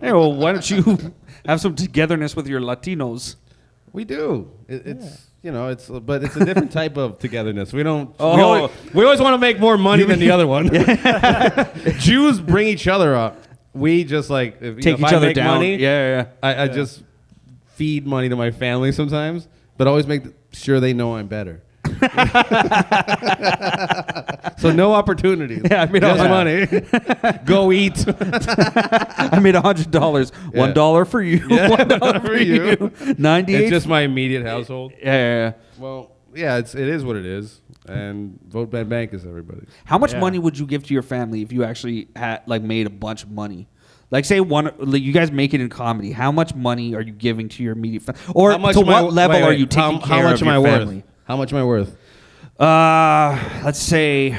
Hey, well, why don't you have some togetherness with your Latinos? We do. It's but it's a different type of togetherness. We don't. Oh. We always want to make more money than the other one. Jews bring each other up. We just like Take if each I other make down. Money, Yeah. I just feed money to my family sometimes, but always make sure they know I'm better. So no opportunities. Yeah, I mean, just yeah. money. Go eat. I made $100. Yeah. $1 for you. Yeah, $1 for you. 98. It's just my immediate household. yeah. Well, yeah, it is what it is, and vote Ben Bank is everybody. How much Yeah. money would you give to your family if you actually had made a bunch of money? Like, say you guys make it in comedy. How much money are you giving to your immediate family? Or How much to am I- what level wait, are you wait, taking how care much of am I your worth? family? How much am I worth? Let's say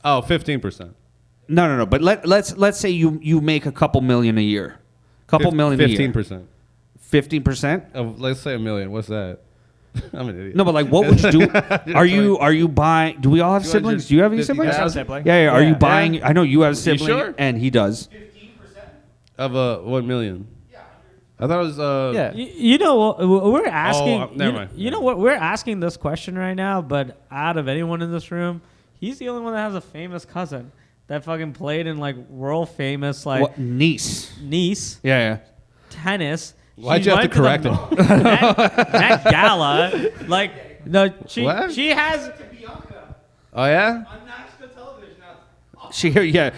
Oh, 15%. no. But let's say you make a couple million a year, couple million a year. 15%. 15%. Of let's say $1 million. What's that? I'm an idiot. No, but like, what would you do? Are you buying? Do we all have siblings? Do you have any siblings? 250,000? Sibling. Yeah. Are you Yeah. buying? I know you have a sibling, sure? and he does. Of 1 million. I thought it was Yeah. You know what we're asking? never mind. You know what we're asking this question right now, but out of anyone in this room, he's the only one that has a famous cousin that fucking played in like world famous like What niece? Nice Yeah. tennis. Why'd She you have to went correct him? the Met Gala, like no, What? she has. Oh yeah. She's not.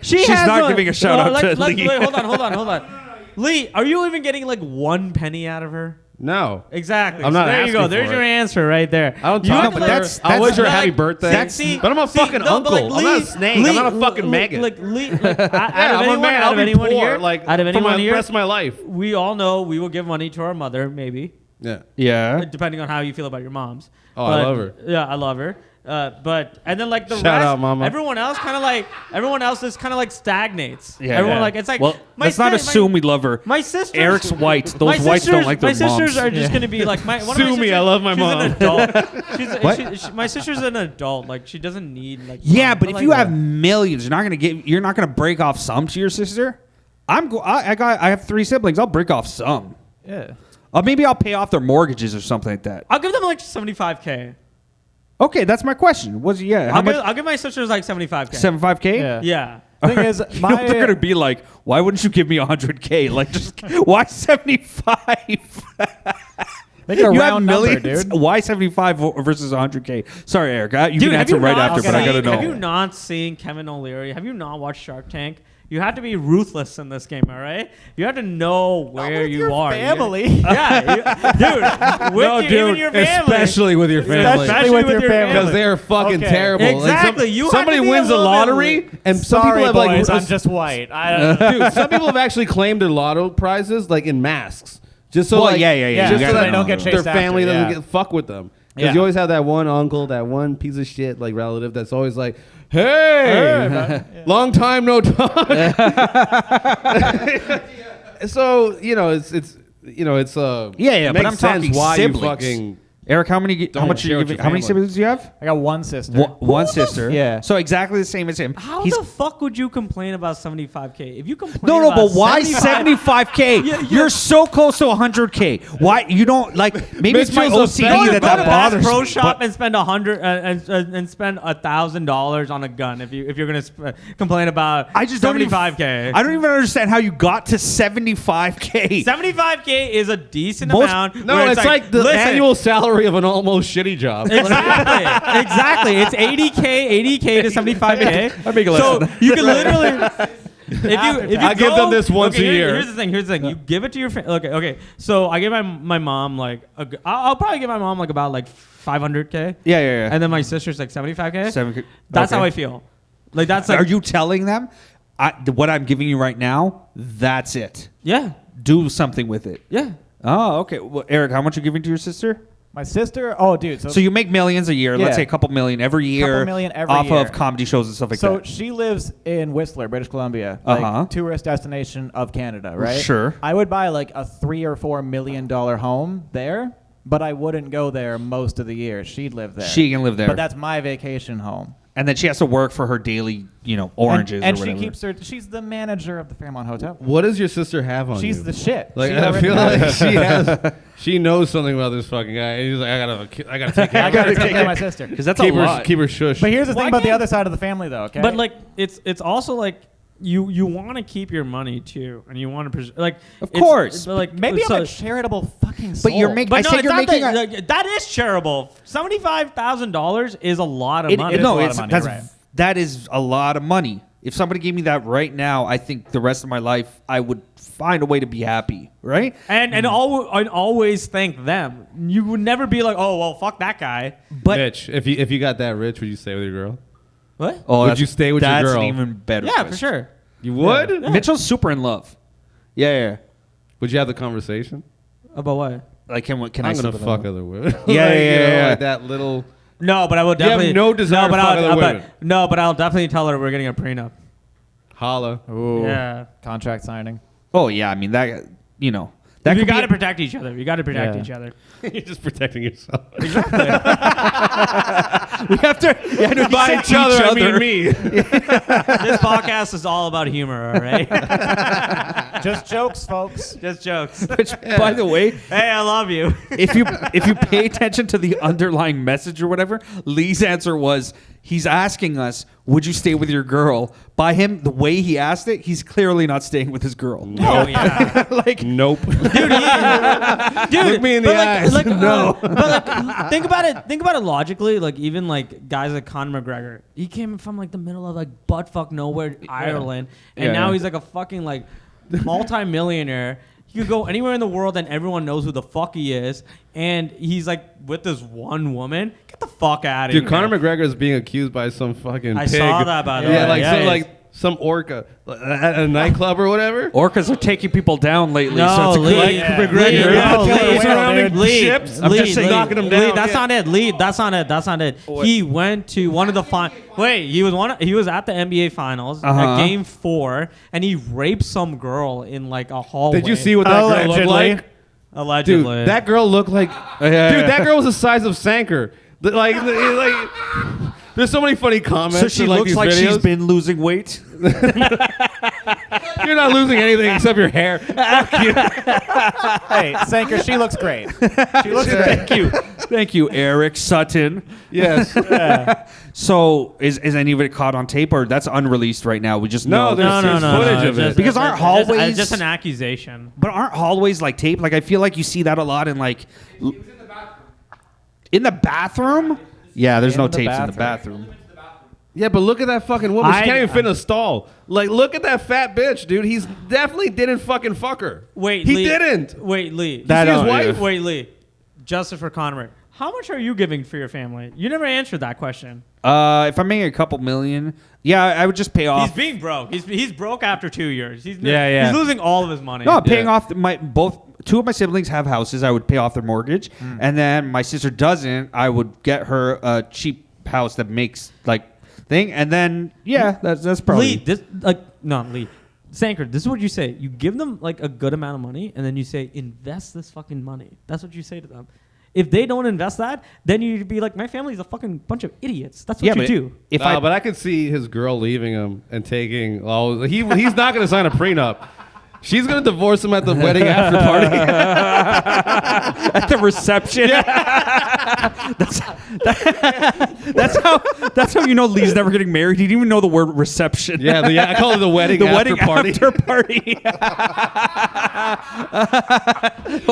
She She's has not a- giving a shout out to Lee. Wait, hold on. Lee, are you even getting like 1 penny out of her? No. Exactly. I'm not there you go. asking There's for your it. answer right there. I don't You talk have to to her. like- I'll wish her a like- happy birthday. see- but I'm a see, fucking no, but, uncle. like, I'm not a Lee- snake. Lee- I'm not a fucking maggot. Like Lee, out Yeah, of I'm a anyone, man. out I'll of be anyone poor, here, like, out of for anyone my here, rest of my life. we all know we will give money to our mother, maybe. Yeah. Yeah. Depending on how you feel about your moms. Oh, I love her. Yeah, I love her. And then like the Shout rest, out, mama. everyone else just kind of like stagnates. Yeah. Everyone Yeah. like it's like Well, my let's not si- assume we love her. My sister. Eric's white. Those My whites don't sisters- like their My sisters moms. are just gonna be like one of Sue my me, sisters, I love my she's mom. an adult. What? My sister's an adult. Like she doesn't need like. Yeah, mom. but if like you that. have millions, you're not gonna break off some to your sister. I have 3 siblings. I'll break off some. Yeah. Maybe I'll pay off their mortgages or something like that. I'll give them like 75K. Okay, that's my question. I'll give my sisters like 75K. 75K? Yeah. Yeah. Thing is, You know what they're gonna be like, why wouldn't you give me 100K? Like, just why 75? Make it a You have round number, millions. dude. Why 75 versus 100K? Sorry, Eric. You Dude, can answer right after, but I gotta know. Have you not seen Kevin O'Leary? Have you not watched Shark Tank? You have to be ruthless in this game, all right? You have to know where with you your are. family. Yeah, dude. With even your family. especially with your family. Especially with your family. Because they are fucking Okay. terrible. Exactly. You have to somebody be a wins the little bit- lottery, and some Sorry, people have boys, like I'm just white. I don't dude. Some people have actually claimed their lotto prizes like in masks, just so Well, like yeah. just You so gotta that don't get their chased family after, doesn't yeah. get fuck with them. Because Yeah. you always have that one uncle, that one piece of shit like relative that's always like, hey, long time no talk. So Yeah, it but makes I'm sense talking why siblings. you fucking Eric, how many? How much? share with your How many family. siblings do you have? I got one sister. One sister. Yeah. So exactly the same as him. How He's- the fuck would you complain about 75K? If you complain No, about but why 75 75K? Yeah. You're so close to 100K. Why you don't like? Maybe it's my Mitchell's a OCD better- that Go to Bass bothers Pro me, Shop but- and spend and spend $1,000 on a gun if you're gonna complain about I just don't even- 75K. I don't even understand how you got to 75K. 75K is a decent Most- amount. no, where it's like the listen, annual salary of an almost shitty job. Exactly. It's 80K to 75K. I make less so than that. you can literally. If you I give them this once okay, a year. Here's the thing. You give it to your family. Okay. So I give my mom like I'll probably give my mom like about like 500K. Yeah. And then my sister's like 75K. 7K. That's Okay. how I feel. Like that's like Are you telling them what I'm giving you right now? That's it. yeah. Do something with it. Yeah. Oh, okay. Well, Eric, how much are you giving to your sister? My sister. Oh, dude. So you make millions a year. Let's Yeah. say a couple million every year. Couple million every off year. of comedy shows and stuff like So that. she lives in Whistler, British Columbia, like Uh-huh. tourist destination of Canada, right? Sure. I would buy like a $3 or $4 million home there, but I wouldn't go there most of the year. She'd live there. She can live there. But that's my vacation home. And then she has to work for her daily, oranges And or she whatever. keeps her. She's the manager of the Fairmont Hotel. What does your sister have on She's you? the shit. Like She I already feel has like she knows something about this fucking guy. And he's like, I gotta take care. I gotta take care of my sister. Because that's keep a her, lot. keep her shush. But here's the thing Why about the can't- other side of the family, though. Okay. But like it's also like you want to keep your money too, and you want to like Of course. Like maybe so, I'm a charitable fucking soul. But you're making. I But no, said it's you're not making. that, like, that is charitable. $75,000 is a lot of money. No, a lot it's of money, that's right. that is a lot of money. If somebody gave me that right now, I think the rest of my life I would find a way to be happy. Right? And always thank them. You would never be like, oh well, fuck that guy. But Mitch, if you got that rich, would you stay with your girl? What? oh, Would that's- you stay with your that's girl? an even better. Yeah, for question. sure. You would? Mitchell's super in love. Yeah. Would you have the conversation? About what? Like, can I I'm gonna sleep with fuck her? other women. Yeah. Like that little. No, but I would You have definitely. no desire no, but to fuck I'll, other but- women. No, but I'll definitely tell her we're getting a prenup. Holla. Ooh, Yeah. contract signing. Oh yeah, I mean that. That You could got to be. protect each other. You got to protect Yeah. each other. You're just protecting yourself. We have to. Yeah, no, By you each said other, I mean me. This podcast is all about humor, all right? Just jokes, folks. Just jokes. Which, by the way, Hey, I love you. if you pay attention to the underlying message or whatever, Lee's answer was He's asking us, would you stay with your girl? By him, the way he asked it, he's clearly not staying with his girl. Oh yeah. Like, Nope. Dude, Look me in the eyes. No. But like, think about it. Think about it logically. Like even like guys like Conor McGregor, he came from like the middle of like buttfuck nowhere, Ireland, and now he's like a fucking like multi-millionaire. He could go anywhere in the world and everyone knows who the fuck he is, and he's like with this one woman. Get the fuck out of here. Dude, Conor McGregor is being accused by some fucking I pig. saw that, by the way. Yeah, like Yeah, some some orca at a nightclub or whatever. Orcas are taking people down lately. No, so it's a Lee. good McGregor. No, surrounding Lee. ships. Lee. I'm just saying, knocking them down. Lee, that's not it. Lee, that's not it. That's not it. He went to one of the he was at the NBA finals at game 4 and he raped some girl in like a hallway. Did you see what that girl looked like? Allegedly. Dude, that girl looked like dude, that girl was the size of Sanker. Like there's so many funny comments. So she in, looks these like videos. she's been losing weight. You're not losing anything except your hair. Fuck you. Hey, Sanker, she looks great. She looks great. Thank you, Eric Sutton. Yes. So is any of it caught on tape, or that's unreleased right now? We just know. there's footage of it. Because aren't hallways it's just an accusation? But aren't hallways like taped? Like I feel like you see that a lot in like. In the bathroom? Yeah, there's no tapes in the bathroom. Yeah, but look at that fucking woman. She can't even fit in a stall. Like, look at that fat bitch, dude. He's definitely didn't fucking fuck her. Wait, he Lee. didn't. Wait, Lee. That his wife? Wait, Lee. Justice for Conor. How much are you giving for your family? You never answered that question. If I'm making a couple million, yeah, I would just pay off. He's being broke. He's broke after 2 years. He's Yeah. He's losing all of his money. No, paying off two of my siblings have houses. I would pay off their mortgage, and then my sister doesn't. I would get her a cheap house that makes like thing, and then that's probably Lee. Sanker, this is what you say. You give them like a good amount of money, and then you say, invest this fucking money. That's what you say to them. If they don't invest that, then you'd be like, my family's a fucking bunch of idiots. That's what you do. But I could see his girl leaving him and taking. Oh, he's not going to sign a prenup. She's going to divorce him at the wedding after party. At the reception. That's how you know Lee's never getting married. He didn't even know the word reception. Yeah, I call it the wedding after party. After party.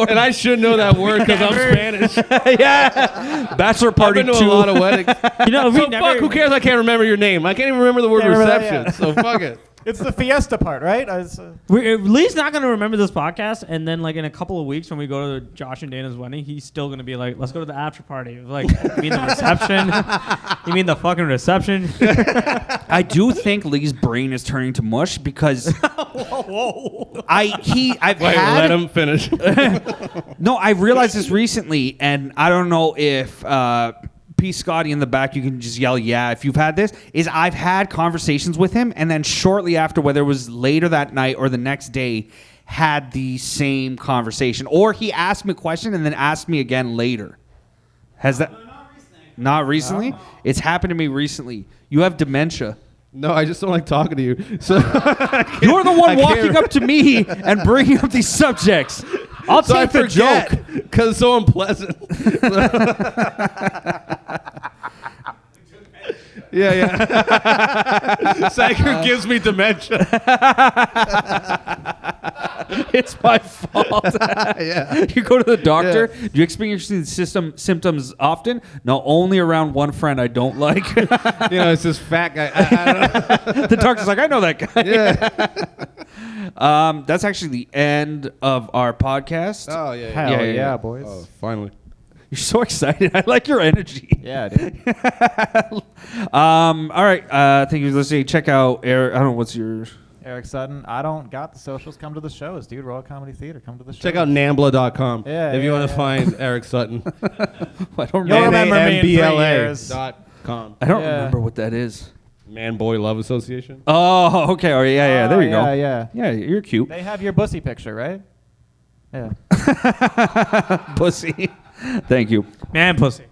And I should know that word because I'm Spanish. Yeah. Bachelor party. I've been to a lot of weddings. Fuck, who cares? I can't remember your name. I can't even remember the word reception. So fuck it. It's the fiesta part, right? Lee's not going to remember this podcast, and then like in a couple of weeks when we go to Josh and Dana's wedding, he's still going to be like, let's go to the after party. Like, you mean the reception? You mean the fucking reception? I do think Lee's brain is turning to mush because let him finish. No, I realized this recently, and I don't know if P. Scotty in the back, you can just yell, yeah, if you've had this, is I've had conversations with him, and then shortly after, whether it was later that night or the next day, had the same conversation. Or he asked me a question and then asked me again later. Has that... Not recently? Oh. It's happened to me recently. You have dementia. No, I just don't like talking to you. So you're the one walking up to me and bringing up these subjects. I'll take the joke because it's so unpleasant. Yeah. Sanker gives me dementia. It's my fault. Yeah. You go to the doctor. Yeah. Do you experience these symptoms often? No, only around one friend I don't like. It's this fat guy. I don't know. The doctor's like, I know that guy. Yeah. That's actually the end of our podcast. Oh, yeah. Hell yeah, boys. Oh, finally. You're so excited. I like your energy. Yeah, dude. All right. Thank you for listening. Check out Eric. I don't know what's your... Eric Sutton. I don't got the socials. Come to the shows, dude. Royal Comedy Theater. Come to the shows. Check out nambla.com if you want to find Eric Sutton. I don't remember me in 3 years. .com. I don't remember what that is. Man Boy Love Association. Oh, okay. Oh, yeah. There you go. Yeah. Yeah, you're cute. They have your bussy picture, right? Yeah. Pussy. Thank you. Man, pussy.